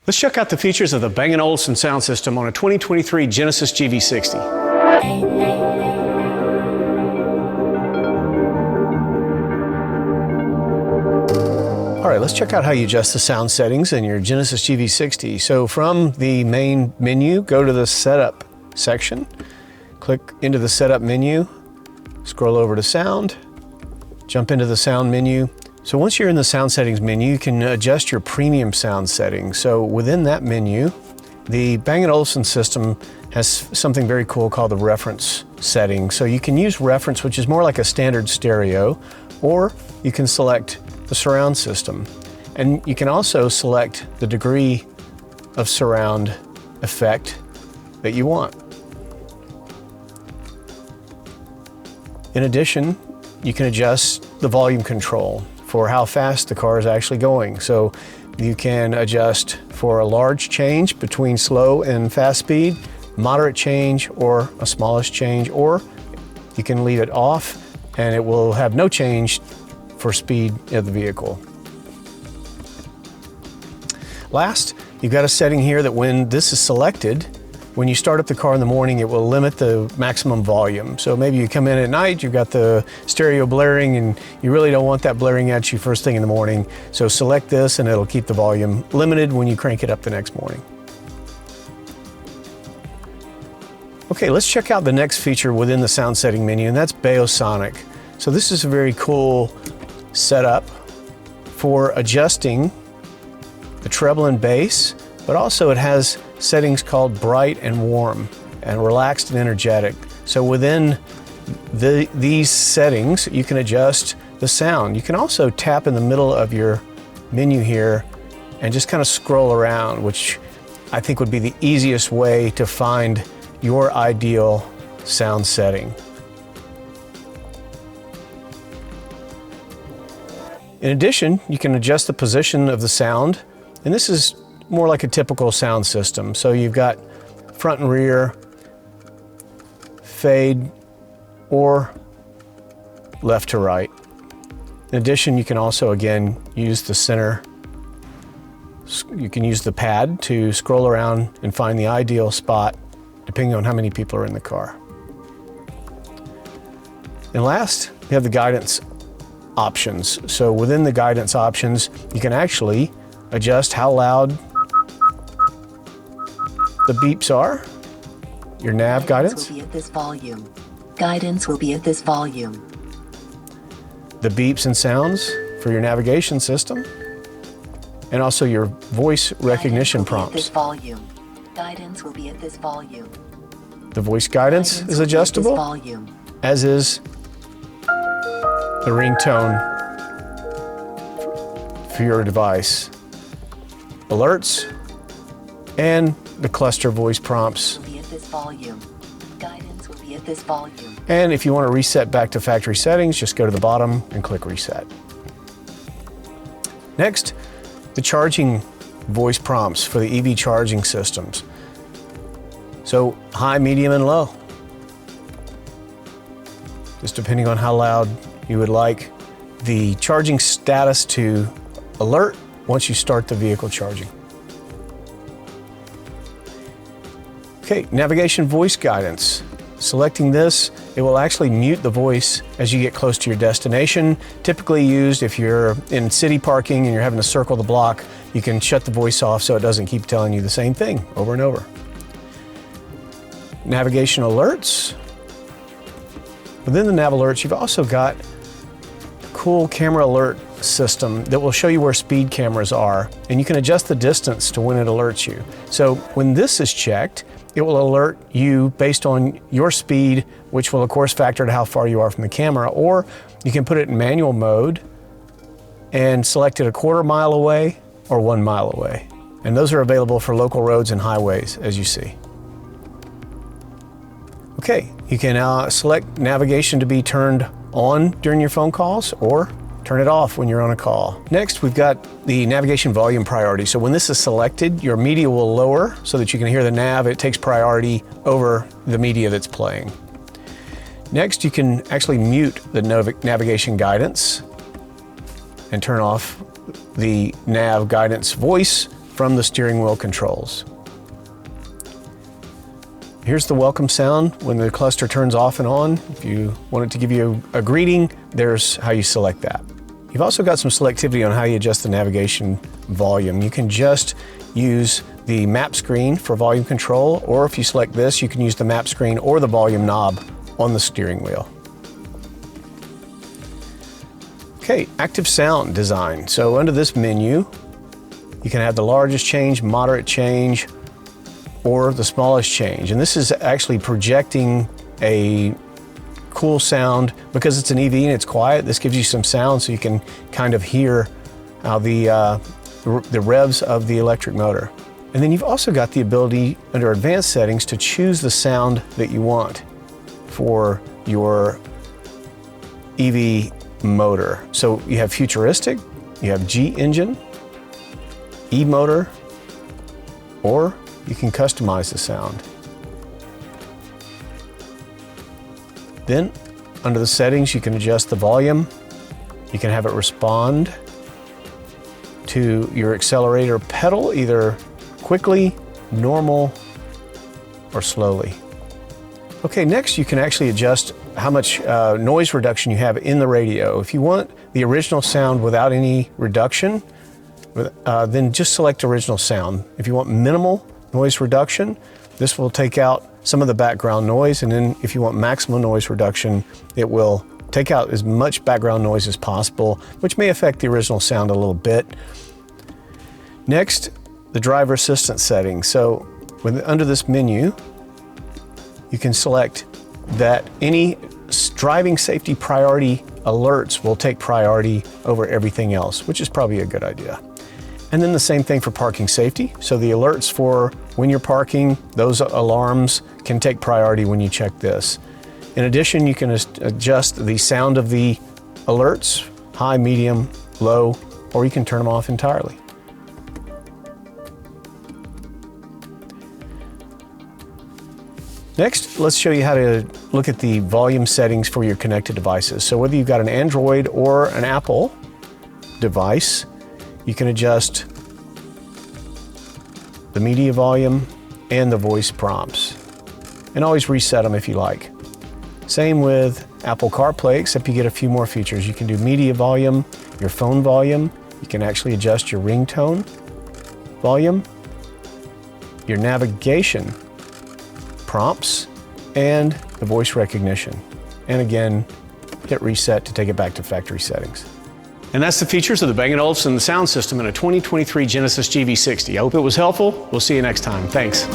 Let's check out the features of the Bang & Olufsen sound system on a 2023 Genesis GV60. All right, let's check out how you adjust the sound settings in your Genesis GV60. So from the main menu, go to the Setup section, click into the Setup menu, scroll over to Sound, jump into the Sound menu. So once you're in the sound settings menu, you can adjust your premium sound settings. So within that menu, the Bang & Olufsen system has something very cool called the reference setting. So you can use reference, which is more like a standard stereo, or you can select the surround system. And you can also select the degree of surround effect that you want. In addition, you can adjust the volume control for how fast the car is actually going. So you can adjust for a large change between slow and fast speed, moderate change, or a smallish change, or you can leave it off and it will have no change for speed of the vehicle. Last, you've got a setting here that when this is selected, when you start up the car in the morning, it will limit the maximum volume. So maybe you come in at night, you've got the stereo blaring and you really don't want that blaring at you first thing in the morning. So select this and it'll keep the volume limited when you crank it up the next morning. Okay, let's check out the next feature within the sound setting menu, and that's Baosonic. So this is a very cool setup for adjusting the treble and bass, but also it has settings called bright and warm and relaxed and energetic. So within these settings, you can adjust the sound. You can also tap in the middle of your menu here and just kind of scroll around, which I think would be the easiest way to find your ideal sound setting. In addition, you can adjust the position of the sound, and this is more like a typical sound system. So you've got front and rear, fade, or left to right. In addition, you can also, again, use the center. You can use the pad to scroll around and find the ideal spot, depending on how many people are in the car. And last, you have the guidance options. So within the guidance options, you can actually adjust how loud the beeps are, your nav guidance. Will be at this volume. Guidance will be at this volume. The beeps and sounds for your navigation system, and also your voice recognition prompts. This volume. Guidance will be at this volume. The voice guidance is adjustable, as is the ringtone for your device. Alerts and the cluster voice prompts. Will be at this volume. Guidance will be at this volume. And if you want to reset back to factory settings, just go to the bottom and click reset. Next, the charging voice prompts for the EV charging systems. So high, medium, and low. Just depending on how loud you would like the charging status to alert once you start the vehicle charging. Okay, navigation voice guidance. Selecting this, it will actually mute the voice as you get close to your destination. Typically used if you're in city parking and you're having to circle the block, you can shut the voice off so it doesn't keep telling you the same thing over and over. Navigation alerts. Within the nav alerts, you've also got a cool camera alert system that will show you where speed cameras are, and you can adjust the distance to when it alerts you. So when this is checked, it will alert you based on your speed, which will of course factor to how far you are from the camera, or you can put it in manual mode and select it 1/4 mile away or 1 mile away. And those are available for local roads and highways, as you see. Okay, you can now select navigation to be turned on during your phone calls or turn it off when you're on a call. Next, we've got the navigation volume priority. So when this is selected, your media will lower so that you can hear the nav. It takes priority over the media that's playing. Next, you can actually mute the navigation guidance and turn off the nav guidance voice from the steering wheel controls. Here's the welcome sound when the cluster turns off and on. If you want it to give you a greeting, there's how you select that. You've also got some selectivity on how you adjust the navigation volume. You can just use the map screen for volume control, or if you select this, you can use the map screen or the volume knob on the steering wheel. Okay, active sound design. So under this menu, you can have the largest change, moderate change, or the smallest change. And this is actually projecting a cool sound because it's an EV and it's quiet. This gives you some sound so you can kind of hear how the revs of the electric motor. And then you've also got the ability under advanced settings to choose the sound that you want for your EV motor. So you have futuristic, you have G engine, E motor, or you can customize the sound. Then under the settings, you can adjust the volume. You can have it respond to your accelerator pedal, either quickly, normal, or slowly. Okay, next you can actually adjust how much noise reduction you have in the radio. If you want the original sound without any reduction, then just select original sound. If you want minimal noise reduction, this will take out some of the background noise, and then if you want maximum noise reduction, it will take out as much background noise as possible, which may affect the original sound a little bit. Next, the driver assistance settings. So under this menu, you can select that any driving safety priority alerts will take priority over everything else, which is probably a good idea. And then the same thing for parking safety. So the alerts for when you're parking, those alarms can take priority when you check this. In addition, you can adjust the sound of the alerts, high, medium, low, or you can turn them off entirely. Next, let's show you how to look at the volume settings for your connected devices. So whether you've got an Android or an Apple device, you can adjust the media volume and the voice prompts, and always reset them if you like. Same with Apple CarPlay, except you get a few more features. You can do media volume, your phone volume, you can actually adjust your ringtone volume, your navigation prompts, and the voice recognition. And again, hit reset to take it back to factory settings. And that's the features of the Bang & Olufsen sound system in a 2023 Genesis GV60. I hope it was helpful. We'll see you next time. Thanks.